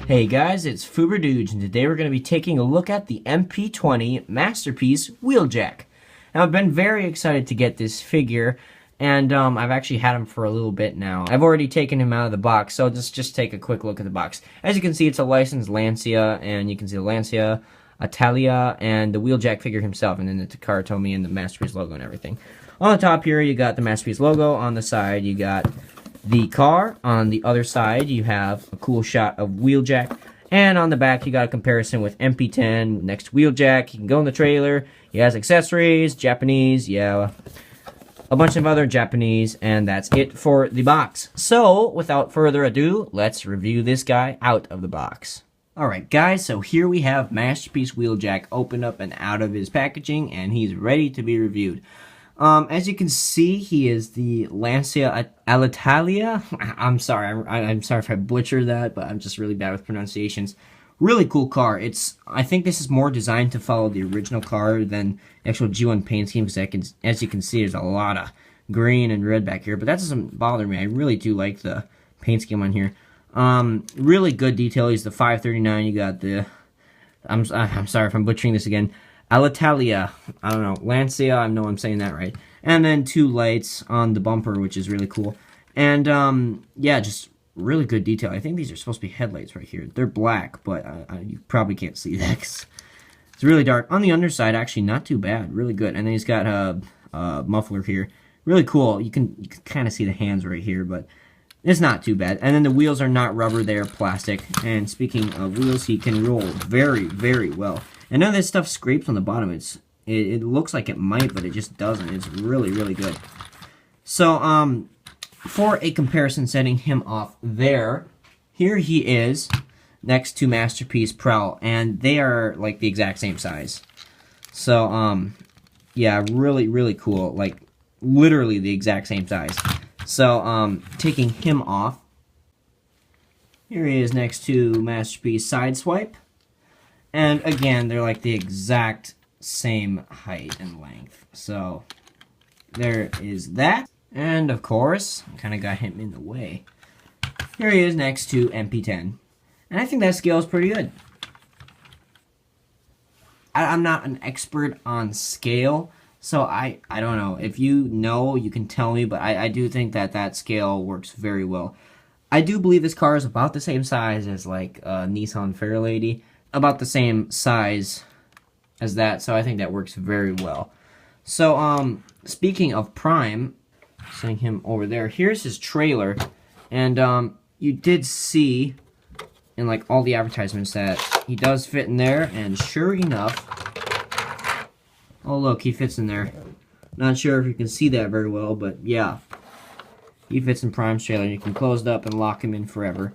Hey guys, it's Fuberduge, and today we're going to be taking a look at the MP-20 Masterpiece Wheeljack. Now, I've been very excited to get this figure, and I've actually had him for a little bit now. I've already taken him out of the box, so let's just take a quick look at the box. As you can see, it's a licensed Lancia, and you can see the Lancia, Italia, and the Wheeljack figure himself, and then the Takara and the Masterpiece logo and everything. On the top here, you got the Masterpiece logo. On the side, you got the car. On the other side, you have a cool shot of Wheeljack. And on the back, you got a comparison with MP-10 next to Wheeljack. You can go in the trailer. He has accessories, Japanese, yeah, a bunch of other Japanese, and that's it for the box. So, without further ado, let's review this guy out of the box. Alright guys, so here we have Masterpiece Wheeljack opened up and out of his packaging, and he's ready to be reviewed. As you can see, he is the Lancia Alitalia. I'm sorry, I'm sorry if I butchered that, but I'm just really bad with pronunciations. Really cool car. I think this is more designed to follow the original car than the actual G1 paint scheme, because as you can see, there's a lot of green and red back here, but that doesn't bother me. I really do like the paint scheme on here. Really good detail. He's the 539. You got the, I'm sorry if I'm butchering this again, Alitalia, I don't know, Lancia, I know I'm saying that right. And then two lights on the bumper, which is really cool. And, yeah, just really good detail. I think these are supposed to be headlights right here. They're black, but you probably can't see that 'cause it's really dark. On the underside, actually, not too bad. Really good. And then he's got a muffler here. Really cool. You can kind of see the hands right here, but it's not too bad. And then the wheels are not rubber, they're plastic. And speaking of wheels, he can roll very, very well. And none of this stuff scrapes on the bottom. It looks like it might, but it just doesn't. It's really, really good. So, for a comparison, setting him off there, here he is next to Masterpiece Prowl, and they are like the exact same size. So, yeah, really, really cool. Like, literally the exact same size. So, taking him off, here he is next to Masterpiece Sideswipe. And again, they're like the exact same height and length. So, there is that. And of course, I kind of got him in the way. Here he is next to MP-10. And I think that scale is pretty good. I'm not an expert on scale, so I don't know. If you know, you can tell me, but I do think that scale works very well. I do believe this car is about the same size as like Nissan Fairlady. About the same size as that, so I think that works very well. So, speaking of Prime, setting him over there, here's his trailer, and you did see in like all the advertisements that he does fit in there, and sure enough, oh look, he fits in there. Not sure if you can see that very well, but yeah, he fits in Prime's trailer, and you can close it up and lock him in forever.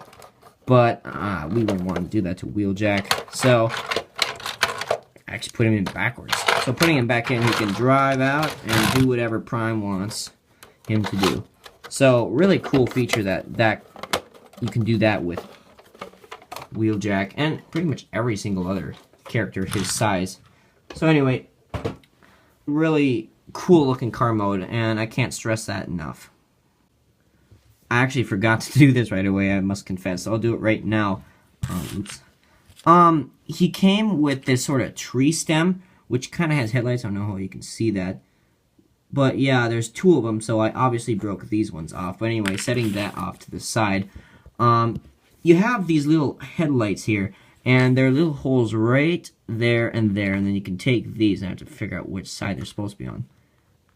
But we wouldn't want to do that to Wheeljack, so actually put him in backwards. So putting him back in, he can drive out and do whatever Prime wants him to do. So really cool feature that you can do that with Wheeljack and pretty much every single other character his size. So anyway, really cool looking car mode, and I can't stress that enough. I actually forgot to do this right away, I must confess. So I'll do it right now. Oops. He came with this sort of tree stem, which kind of has headlights. I don't know how you can see that. But yeah, there's two of them, so I obviously broke these ones off. But anyway, setting that off to the side. You have these little headlights here, and there are little holes right there and there. And then you can take these, and I have to figure out which side they're supposed to be on.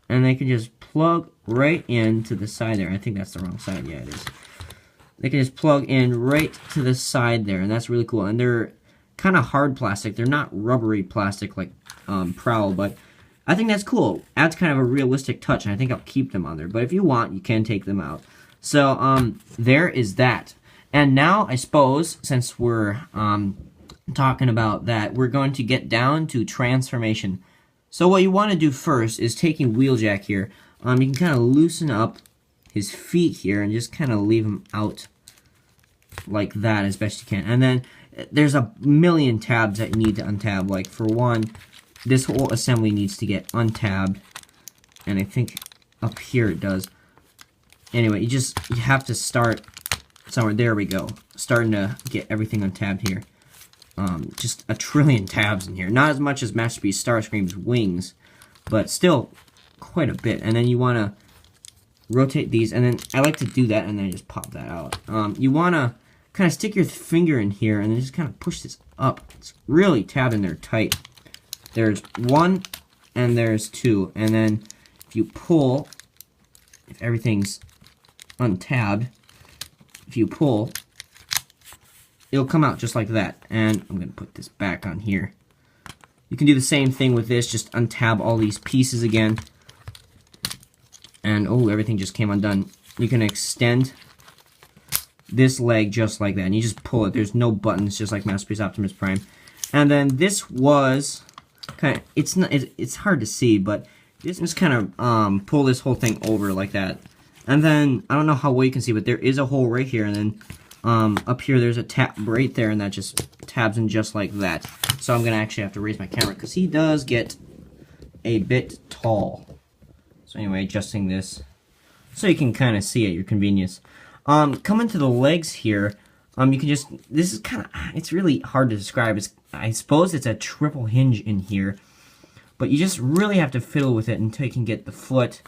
And they can just plug right into the side there. I think that's the wrong side. Yeah, it is. They can just plug in right to the side there, and that's really cool. And they're kind of hard plastic. They're not rubbery plastic like Prowl, but I think that's cool. Adds kind of a realistic touch, and I think I'll keep them on there. But if you want, you can take them out. So, there is that. And now, I suppose, since we're talking about that, we're going to get down to transformation. So what you want to do first is taking Wheeljack here. You can kind of loosen up his feet here and just kind of leave him out like that as best you can. And then there's a million tabs that you need to untab. Like for one, this whole assembly needs to get untabbed, and I think up here it does. Anyway, you have to start So there we go. Starting to get everything untabbed here. Just a trillion tabs in here. Not as much as Masterpiece Starscream's wings, but still quite a bit. And then you want to rotate these, and then I like to do that, and then just pop that out. You want to kind of stick your finger in here, and then just kind of push this up. It's really tabbed in there tight. There's 1, and there's 2. And then if you pull, if everything's untabbed, if you pull, it'll come out just like that. And I'm going to put this back on here. You can do the same thing with this, just untab all these pieces again. And oh, everything just came undone. You can extend this leg just like that, and you just pull it. There's no buttons, just like Masterpiece Optimus Prime. And then this was kind of, it's hard to see, but this just kind of pull this whole thing over like that. And then I don't know how well you can see, but there is a hole right here, and then up here there's a tab right there, and that just tabs in just like that. So I'm gonna actually have to raise my camera because he does get a bit tall. So anyway, adjusting this so you can kind of see at your convenience. Coming to the legs here, you can just, this is kind of, it's really hard to describe. I suppose it's a triple hinge in here, but you just really have to fiddle with it until you can get the foot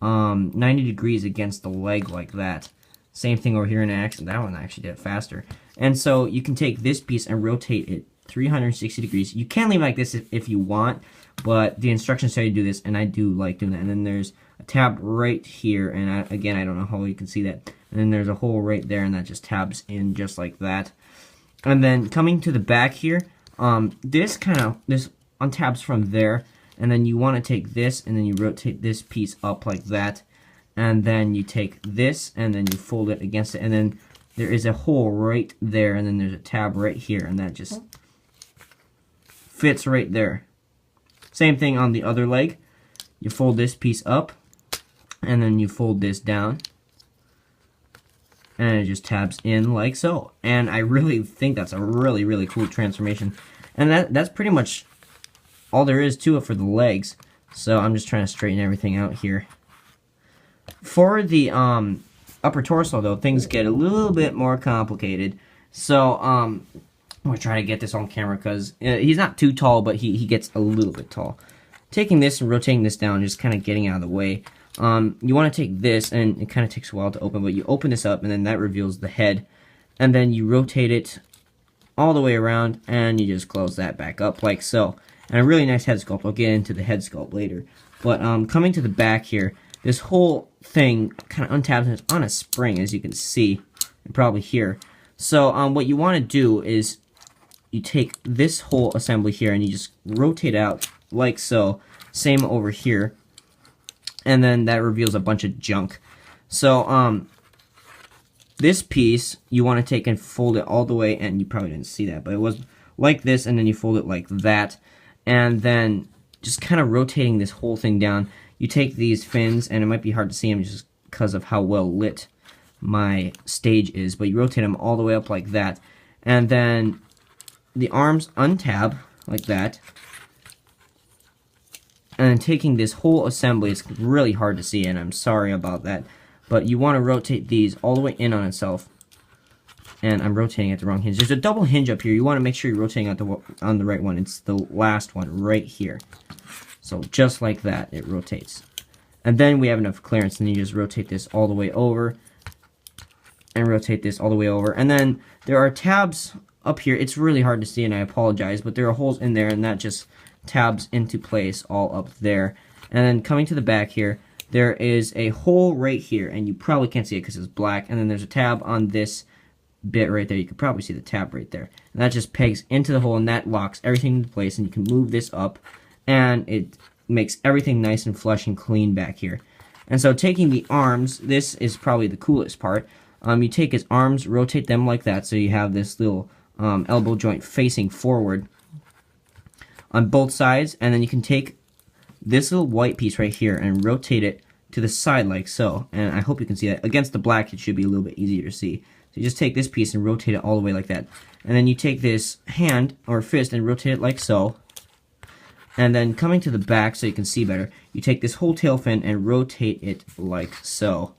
90 degrees against the leg like that. Same thing over here in action. That one actually did it faster. And so you can take this piece and rotate it 360 degrees. You can leave it like this if you want, but the instructions tell you to do this, and I do like doing that. And then there's a tab right here, and again, I don't know how well you can see that. And then there's a hole right there, and that just tabs in just like that. And then coming to the back here, this untabs from there, and then you want to take this, and then you rotate this piece up like that. And then you take this, and then you fold it against it, and then there is a hole right there, and then there's a tab right here, and that just fits right there. Same thing on the other leg. You fold this piece up, and then you fold this down, and it just tabs in like so. And I really think that's a really, really cool transformation. And that's pretty much all there is to it for the legs. So I'm just trying to straighten everything out here. For the upper torso, though, things get a little bit more complicated. So I'm going to try to get this on camera because he's not too tall, but he gets a little bit tall. Taking this and rotating this down, just kind of getting out of the way. You want to take this, and it kind of takes a while to open, but you open this up, and then that reveals the head. And then you rotate it all the way around, and you just close that back up like so. And a really nice head sculpt. I'll get into the head sculpt later. But coming to the back here, this whole thing kind of untabs, and it's on a spring, as you can see, and probably hear. So what you want to do is you take this whole assembly here, and you just rotate out like so. Same over here. And then that reveals a bunch of junk. So this piece, you want to take and fold it all the way, and you probably didn't see that, but it was like this, and then you fold it like that. And then just kind of rotating this whole thing down. You take these fins, and it might be hard to see them just because of how well lit my stage is, but you rotate them all the way up like that. And then the arms untab like that. And then taking this whole assembly, it's really hard to see, and I'm sorry about that, but you want to rotate these all the way in on itself. And I'm rotating at the wrong hinge. There's a double hinge up here. You want to make sure you're rotating on the right one. It's the last one right here. So just like that, it rotates. And then we have enough clearance, and you just rotate this all the way over, and rotate this all the way over. And then there are tabs up here. It's really hard to see, and I apologize, but there are holes in there, and that just tabs into place all up there. And then coming to the back here, there is a hole right here, and you probably can't see it because it's black. And then there's a tab on this bit right there. You can probably see the tab right there. And that just pegs into the hole, and that locks everything into place, and you can move this up, and it makes everything nice and flush and clean back here. And so taking the arms, this is probably the coolest part. You take his arms, rotate them like that, so you have this little elbow joint facing forward on both sides, and then you can take this little white piece right here and rotate it to the side like so. And I hope you can see that. Against the black, it should be a little bit easier to see. So you just take this piece and rotate it all the way like that. And then you take this hand or fist and rotate it like so. And then coming to the back so you can see better, you take this whole tail fin and rotate it like so.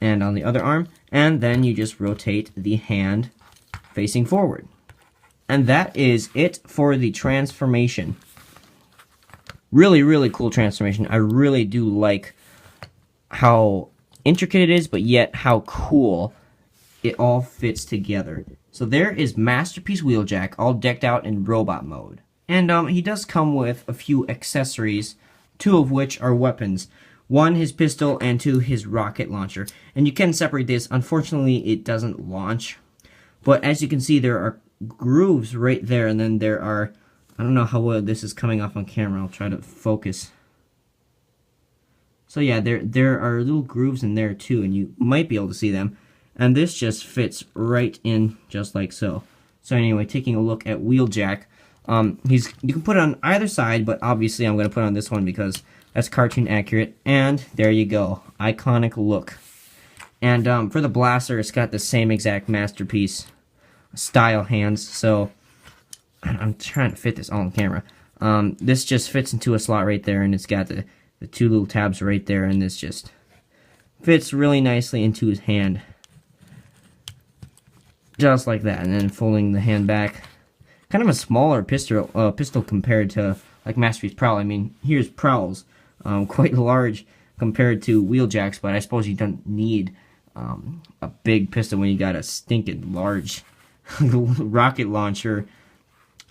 and on the other arm, and then you just rotate the hand facing forward. And that is it for the transformation. Really, really cool transformation. I really do like how intricate it is, but yet how cool it all fits together. So there is Masterpiece Wheeljack, all decked out in robot mode. And he does come with a few accessories, 2 of which are weapons. 1, his pistol, and 2, his rocket launcher. And you can separate this. Unfortunately, it doesn't launch. But as you can see, there are grooves right there, and then there are, I don't know how well this is coming off on camera. I'll try to focus. So yeah, there are little grooves in there too, and you might be able to see them. And this just fits right in just like so. So anyway, taking a look at Wheeljack, you can put it on either side, but obviously I'm going to put it on this one because that's cartoon accurate. And there you go, iconic look. And for the blaster, it's got the same exact Masterpiece style hands. So I'm trying to fit this all on camera. This just fits into a slot right there, and it's got the 2 little tabs right there, and this just fits really nicely into his hand. Just like that, and then folding the hand back. Kind of a smaller pistol compared to like Masterpiece Prowl. I mean, here's Prowl's, quite large compared to Wheeljack's, but I suppose you don't need a big pistol when you got a stinking large rocket launcher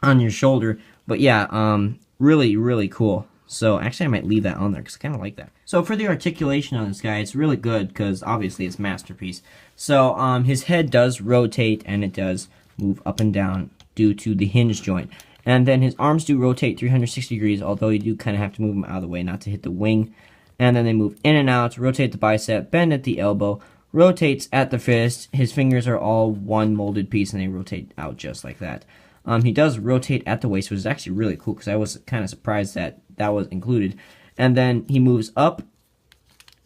on your shoulder. But yeah, really, really cool. So actually I might leave that on there because I kind of like that. So for the articulation on this guy, it's really good because obviously it's Masterpiece. So his head does rotate and it does move up and down due to the hinge joint. And then his arms do rotate 360 degrees, although you do kind of have to move them out of the way not to hit the wing. And then they move in and out, rotate the bicep, bend at the elbow, rotates at the fist. His fingers are all one molded piece and they rotate out just like that. He does rotate at the waist, which is actually really cool because I was kind of surprised that that was included. And then he moves up,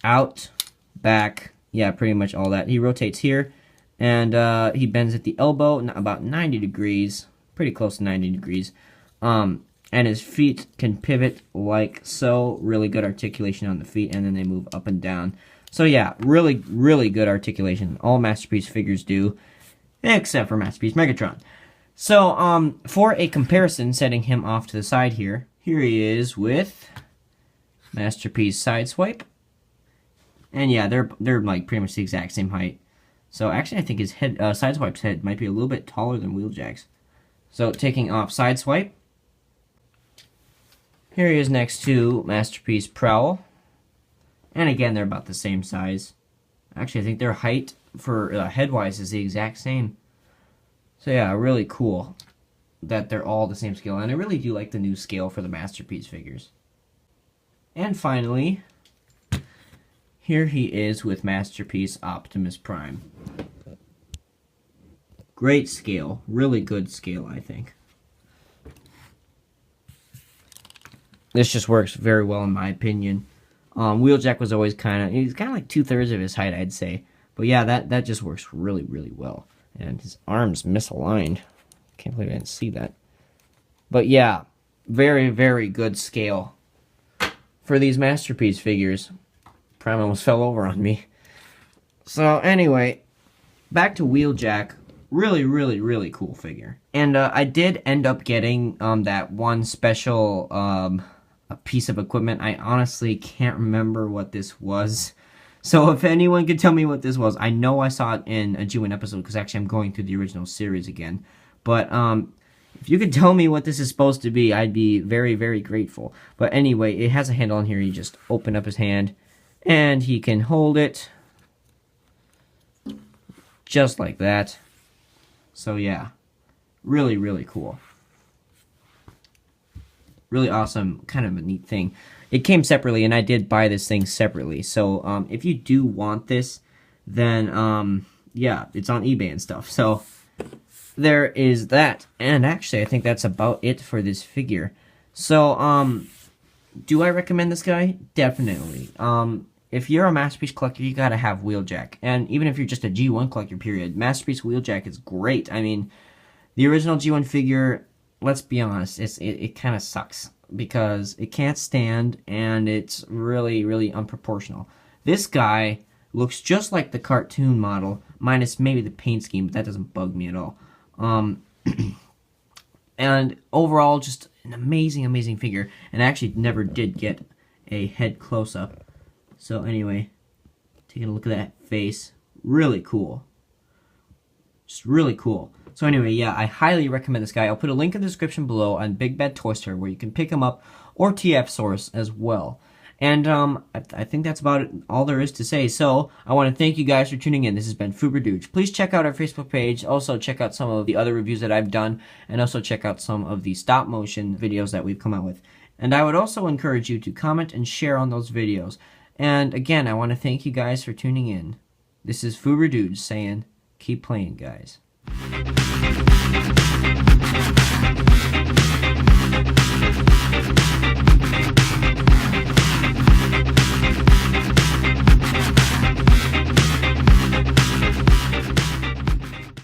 out, back, yeah, pretty much all that. He rotates here, and he bends at the elbow, about 90 degrees, pretty close to 90 degrees. And his feet can pivot like so. Really good articulation on the feet, and then they move up and down. So yeah, really, really good articulation. All Masterpiece figures do, except for Masterpiece Megatron. So, for a comparison, setting him off to the side here, here he is with Masterpiece Sideswipe. And yeah, they're like pretty much the exact same height. So actually I think his head, Sideswipe's head might be a little bit taller than Wheeljack's. So taking off Sideswipe, here he is next to Masterpiece Prowl. And again, they're about the same size. Actually, I think their height for head-wise is the exact same. So yeah, really cool that they're all the same scale, and I really do like the new scale for the Masterpiece figures. And finally, here he is with Masterpiece Optimus Prime. Great scale, really good scale, I think. This just works very well in my opinion. Wheeljack was always he's kind of like 2/3 of his height, I'd say. But yeah, that just works really, really well. And his arm's misaligned. Can't believe I didn't see that. But yeah, very, very good scale for these Masterpiece figures. Prime almost fell over on me. So anyway, back to Wheeljack. Really, really, really cool figure. And I did end up getting that one special a piece of equipment. I honestly can't remember what this was. So if anyone could tell me what this was, I know I saw it in a G1 episode because actually I'm going through the original series again. But if you could tell me what this is supposed to be, I'd be very, very grateful. But anyway, it has a handle on here. You just open up his hand and he can hold it just like that. So yeah, really, really cool. Really awesome, kind of a neat thing. It came separately, and I did buy this thing separately. So if you do want this, then yeah, it's on eBay and stuff. So there is that. And actually, I think that's about it for this figure. So do I recommend this guy? Definitely. If you're a Masterpiece collector, you gotta have Wheeljack. And even if you're just a G1 collector, period, Masterpiece Wheeljack is great. I mean, the original G1 figure, let's be honest, it kind of sucks because it can't stand and it's really, really unproportional. This guy looks just like the cartoon model, minus maybe the paint scheme, but that doesn't bug me at all. And overall, just an amazing, amazing figure. And I actually never did get a head close-up. So anyway, taking a look at that face, really cool. Just really cool. So anyway, yeah, I highly recommend this guy. I'll put a link in the description below on Big Bad Toy Store where you can pick him up, or TFSource as well. And I think that's about all there is to say. So I want to thank you guys for tuning in. This has been Fuberduge. Please check out our Facebook page. Also check out some of the other reviews that I've done, and also check out some of the stop motion videos that we've come out with. And I would also encourage you to comment and share on those videos. And again, I want to thank you guys for tuning in. This is Fuberduge saying, keep playing, guys.